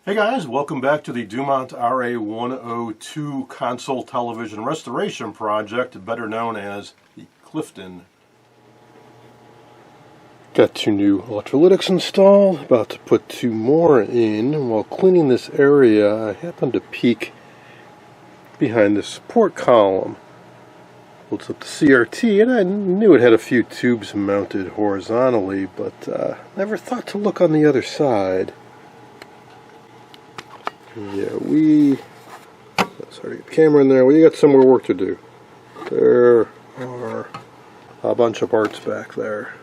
Hey guys, welcome back to the Dumont RA-102 console television restoration project, better known as the Clifton. Got two new electrolytics installed, about to put two more in. While cleaning this area, I happened to peek behind the support column. Holds up the CRT, and I knew it had a few tubes mounted horizontally, but never thought to look on the other side. Yeah, sorry to get the camera in there. We got some more work to do. There are a bunch of parts back there.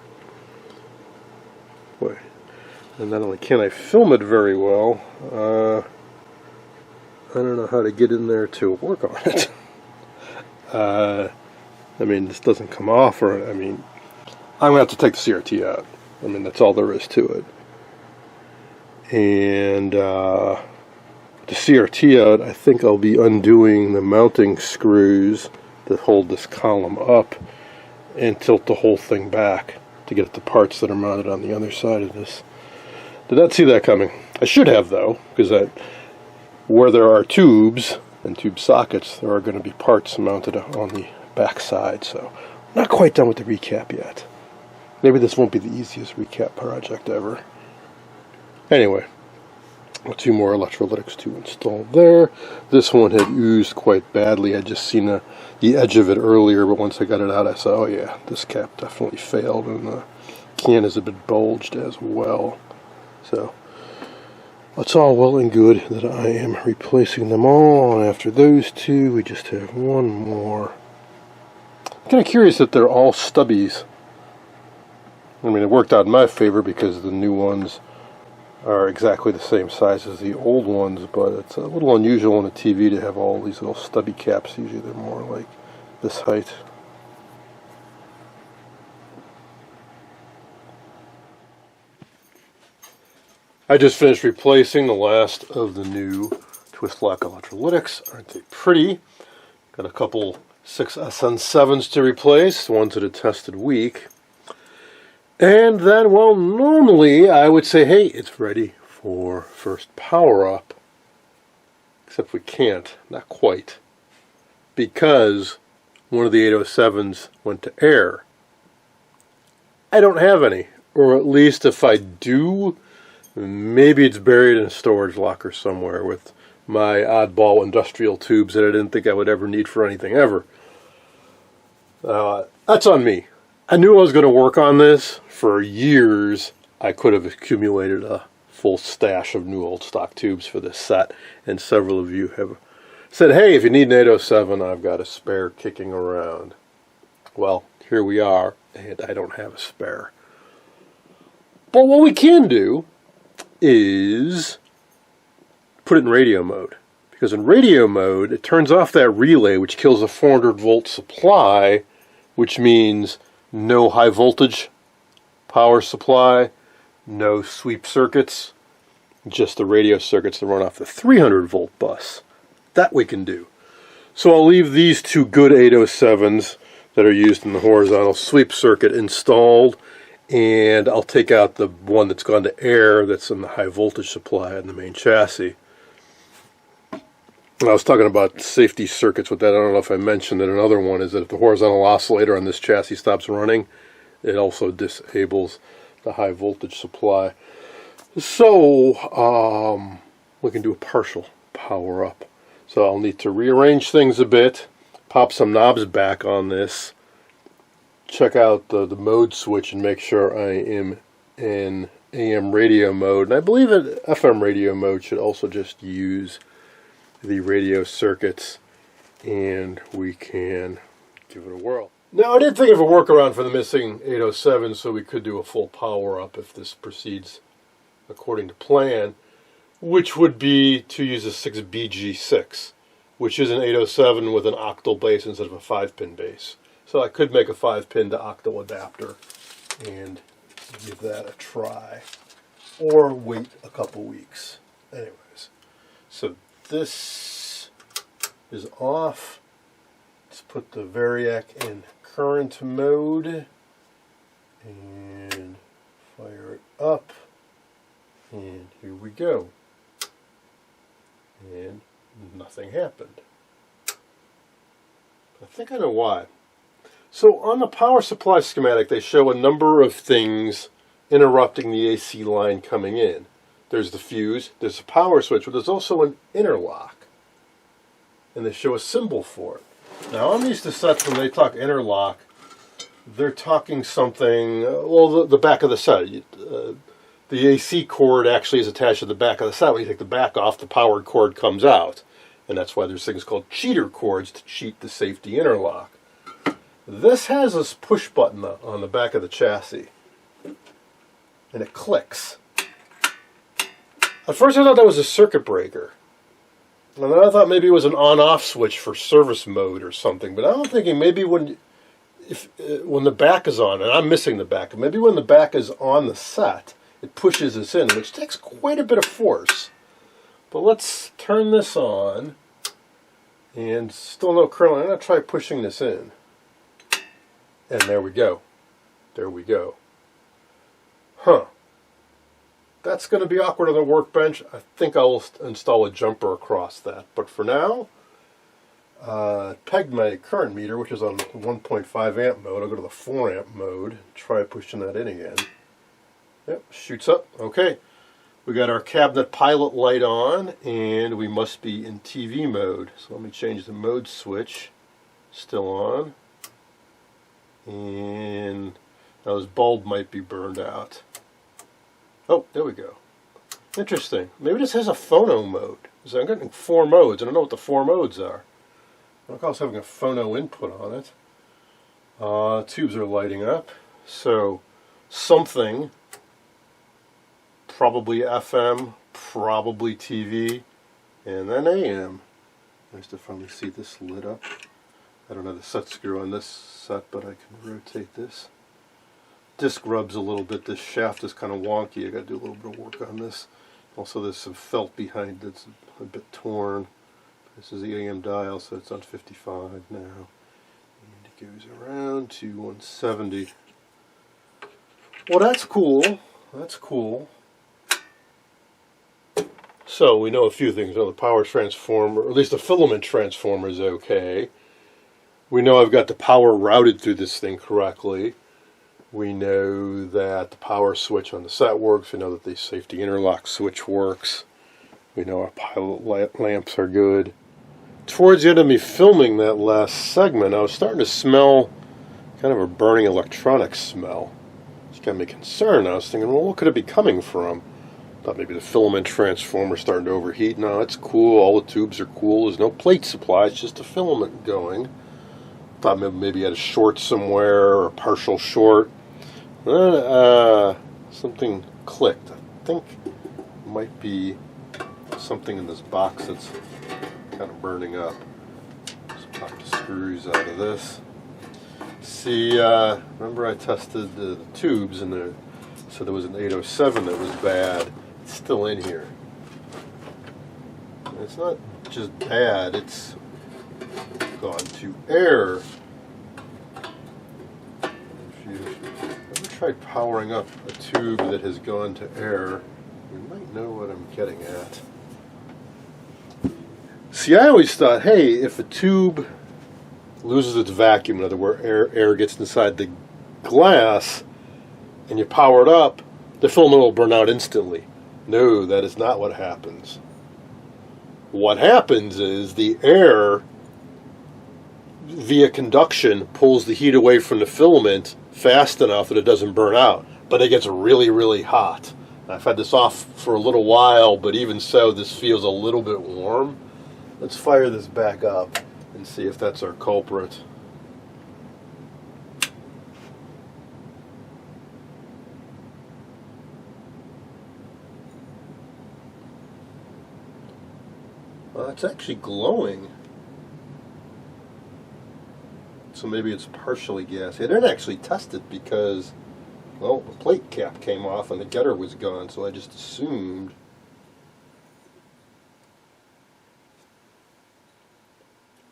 Boy, and not only can I film it very well, I don't know how to get in there to work on it. I mean, this doesn't come off, I'm going to have to take the CRT out. I mean, that's all there is to it. And, the CRT out, I think I'll be undoing the mounting screws that hold this column up and tilt the whole thing back to get at the parts that are mounted on the other side of this. Did not see that coming. I should have, though, because where there are tubes and tube sockets, there are going to be parts mounted on the back side, so not quite done with the recap yet. Maybe this won't be the easiest recap project ever. Anyway. Two more electrolytics to install there. This one had oozed quite badly. I'd just seen the edge of it earlier, but once I got it out, I said, oh yeah, this cap definitely failed, and the can is a bit bulged as well. So, it's all well and good that I am replacing them all, and after those two, we just have one more. I'm kind of curious that they're all stubbies. I mean, it worked out in my favor because the new ones are exactly the same size as the old ones, but it's a little unusual on a TV to have all these little stubby caps. Usually they're more like this height. I just finished replacing the last of the new twist lock electrolytics. Aren't they pretty? Got a couple 6SN7s to replace, the ones that had tested weak. And then, well, normally I would say, hey, it's ready for first power up. Except we can't, not quite. Because one of the 807s went to air. I don't have any. Or at least if I do, maybe it's buried in a storage locker somewhere with my oddball industrial tubes that I didn't think I would ever need for anything ever. That's on me. I knew I was going to work on this. For years, I could have accumulated a full stash of new old stock tubes for this set, and several of you have said, hey, if you need an 807, I've got a spare kicking around. Well, here we are, and I don't have a spare. But what we can do is put it in radio mode, because in radio mode, it turns off that relay, which kills a 400-volt supply, which means no high voltage power supply, no sweep circuits, just the radio circuits that run off the 300-volt bus. That we can do. So I'll leave these two good 807s that are used in the horizontal sweep circuit installed, and I'll take out the one that's gone to air that's in the high voltage supply in the main chassis. I was talking about safety circuits with that. I don't know if I mentioned that another one is that if the horizontal oscillator on this chassis stops running, it also disables the high voltage supply. So we can do a partial power up. So I'll need to rearrange things a bit, pop some knobs back on this, check out the mode switch and make sure I am in AM radio mode. And I believe that FM radio mode should also just use the radio circuits, and we can give it a whirl. Now, I did think of a workaround for the missing 807, so we could do a full power-up if this proceeds according to plan, which would be to use a 6BG6, which is an 807 with an octal base instead of a 5-pin base. So I could make a 5-pin to octal adapter and give that a try, or wait a couple weeks. Anyways, so this is off. Let's put the Variac in current mode and fire it up, and here we go. and nothing happened. I think I know why. So on the power supply schematic, they show a number of things interrupting the AC line coming in. There's the fuse, there's a power switch, but there's also an interlock. And they show a symbol for it. Now on these cassettes, when they talk interlock, they're talking something, well, the back of the set. The AC cord actually is attached to the back of the set. When you take the back off, the powered cord comes out. And that's why there's things called cheater cords to cheat the safety interlock. This has this push button on the back of the chassis. And it clicks. At first I thought that was a circuit breaker. And then I thought maybe it was an on-off switch for service mode or something. But I'm thinking maybe when the back is on, and I'm missing the back, maybe when the back is on the set, it pushes this in, which takes quite a bit of force. But let's turn this on, and still no curling. I'm going to try pushing this in. And there we go. There we go. Huh. That's going to be awkward on the workbench. I think I'll install a jumper across that. But for now, pegged my current meter, which is on 1.5 amp mode. I'll go to the 4 amp mode. Try pushing that in again. Yep, shoots up. Okay. We got our cabinet pilot light on, and we must be in TV mode. So let me change the mode switch. Still on. And now this bulb might be burned out. Oh, there we go. Interesting. Maybe this has a phono mode. So I'm getting 4 modes. I don't know what the 4 modes are. I recall having a phono input on it. Tubes are lighting up. So something, probably FM, probably TV, and then AM. Nice to finally see this lit up. I don't have the set screw on this set, but I can rotate this. Disc rubs a little bit. This shaft is kind of wonky. I got to do a little bit of work on this. Also, there's some felt behind it. It's a bit torn. This is the AM dial, so it's on 55 now. And it goes around to 170. Well, that's cool. That's cool. So we know a few things. We know the power transformer, or at least the filament transformer, is okay. We know I've got the power routed through this thing correctly. We know that the power switch on the set works. We know that the safety interlock switch works. We know our pilot lamps are good. Towards the end of me filming that last segment, I was starting to smell kind of a burning electronics smell. It's got me concerned. I was thinking, well, what could it be coming from? Thought maybe the filament transformer starting to overheat. No, it's cool. All the tubes are cool. There's no plate supply. It's just a filament going. Thought maybe you had a short somewhere or a partial short. Something clicked. I think it might be something in this box that's kind of burning up. Let's pop the screws out of this. See, remember I tested the tubes and so there was an 807 that was bad. It's still in here. And it's not just bad, it's gone to air. If you ever tried powering up a tube that has gone to air, you might know what I'm getting at. See, I always thought, hey, if a tube loses its vacuum, in other words, air gets inside the glass, and you power it up, the filament will burn out instantly. No, that is not what happens. What happens is the air, via conduction, pulls the heat away from the filament fast enough that it doesn't burn out. But it gets really, really hot. I've had this off for a little while, but even so, this feels a little bit warm. Let's fire this back up and see if that's our culprit. Well, it's actually glowing. So maybe it's partially gas. I didn't actually test it because, well, the plate cap came off and the getter was gone, so I just assumed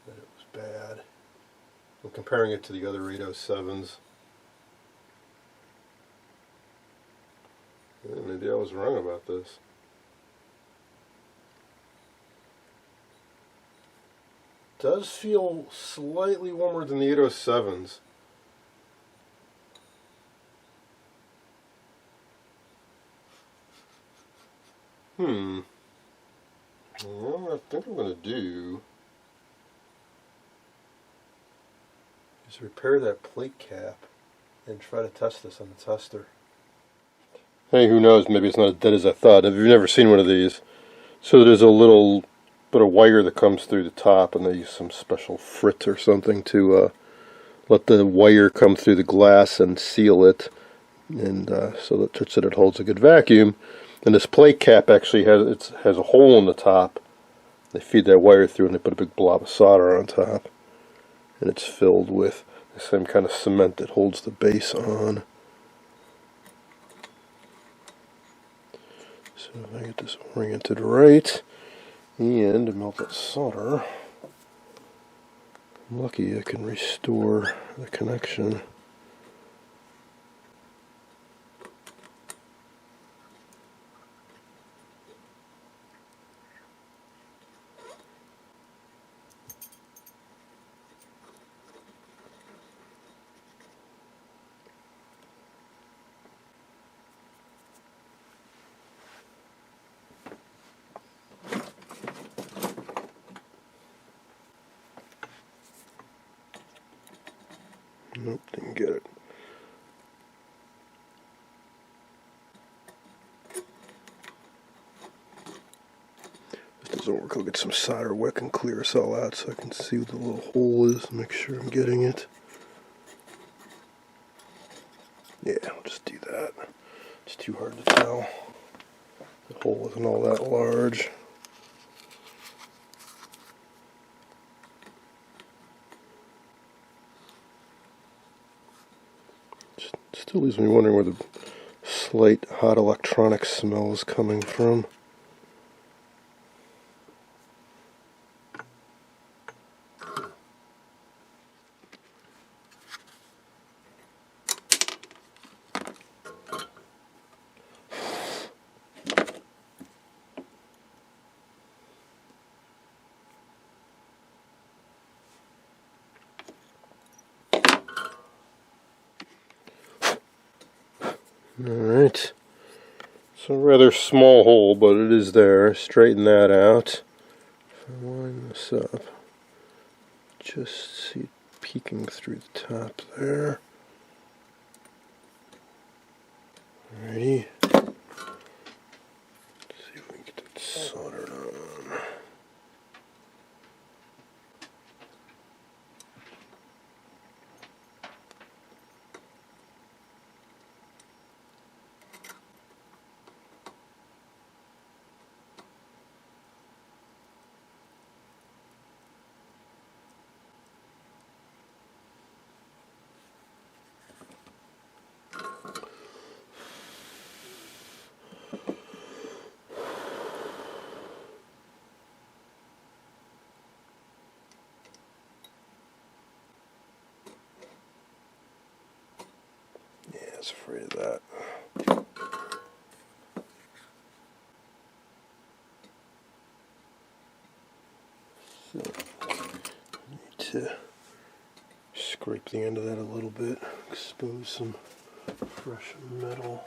that it was bad. I'm comparing it to the other 807s. Yeah, maybe I was wrong about this. Does feel slightly warmer than the 807s. Well, what I think I'm going to do is repair that plate cap and try to test this on the tester. Hey, who knows, maybe it's not as dead as I thought. If you've never seen one of these, so there's a little bit of wire that comes through the top, and they use some special frit or something to let the wire come through the glass and seal it, and so that it holds a good vacuum. And this plate cap actually has a hole in the top. They feed that wire through, and they put a big blob of solder on top, and it's filled with the same kind of cement that holds the base on. So if I get this oriented right and melt that solder, I'm lucky I can restore the connection. Nope, didn't get it. If this doesn't work, I'll get some solder wick and clear this all out so I can see what the little hole is and make sure I'm getting it. Yeah, I'll just do that. It's too hard to tell. The hole isn't all that large. Still leaves me wondering where the slight hot electronic smell is coming from. Alright, it's a rather small hole, but it is there. Straighten that out. If I line this up, just see it peeking through the top there. Alrighty. Let's see if we can get that soldered on. Yeah, I was afraid of that. So, I need to scrape the end of that a little bit, expose some fresh metal.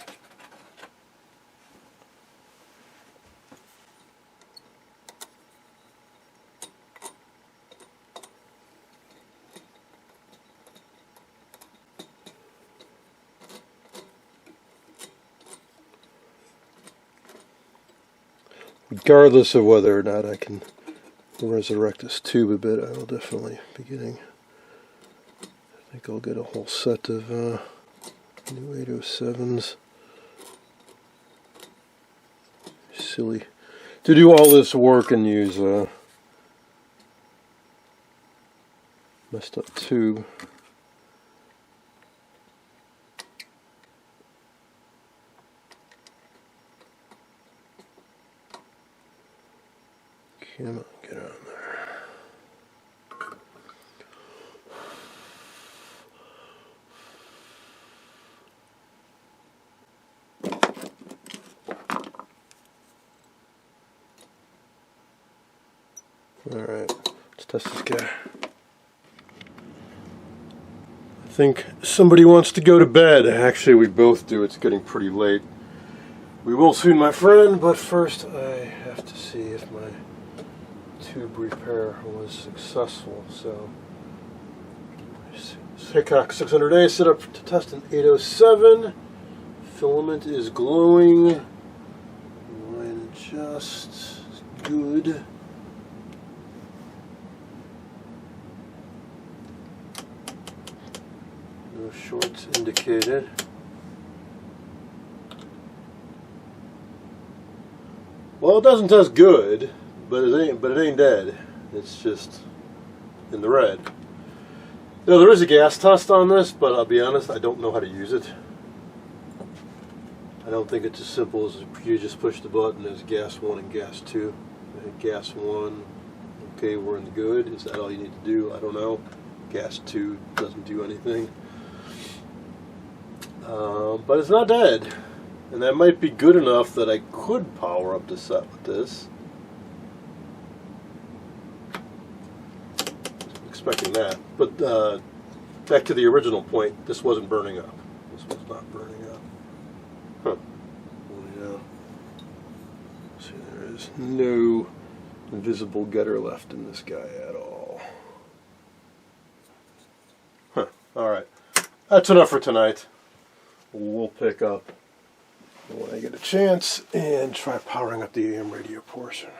Regardless of whether or not I can resurrect this tube a bit, I will definitely be getting, I think I'll get a whole set of new 807s. Silly to do all this work and use a messed up tube. Come on, get on there. Alright, let's Test this guy. I think somebody wants to go to bed. Actually, we both do. It's getting pretty late. We will soon, my friend, but first I have to see if my tube repair was successful. So, Hickok 600A set up to test an 807. Filament is glowing. Line adjust. Good. No shorts indicated. Well, it doesn't test good, but it ain't dead. It's just in the red. Now, there is a gas test on this, but I'll be honest, I don't know how to use it. I don't think it's as simple as you just push the button. There's gas 1 and gas 2. Gas 1, okay, we're in the good. Is that all you need to do? I don't know. Gas 2 doesn't do anything. But it's not dead. And that might be good enough that I could power up the set with this. Expecting that. But back to the original point, this wasn't burning up. This was not burning up. Huh. Well, yeah. See, there is no visible gutter left in this guy at all. Huh. Alright. That's enough for tonight. We'll pick up when I get a chance and try powering up the AM radio portion.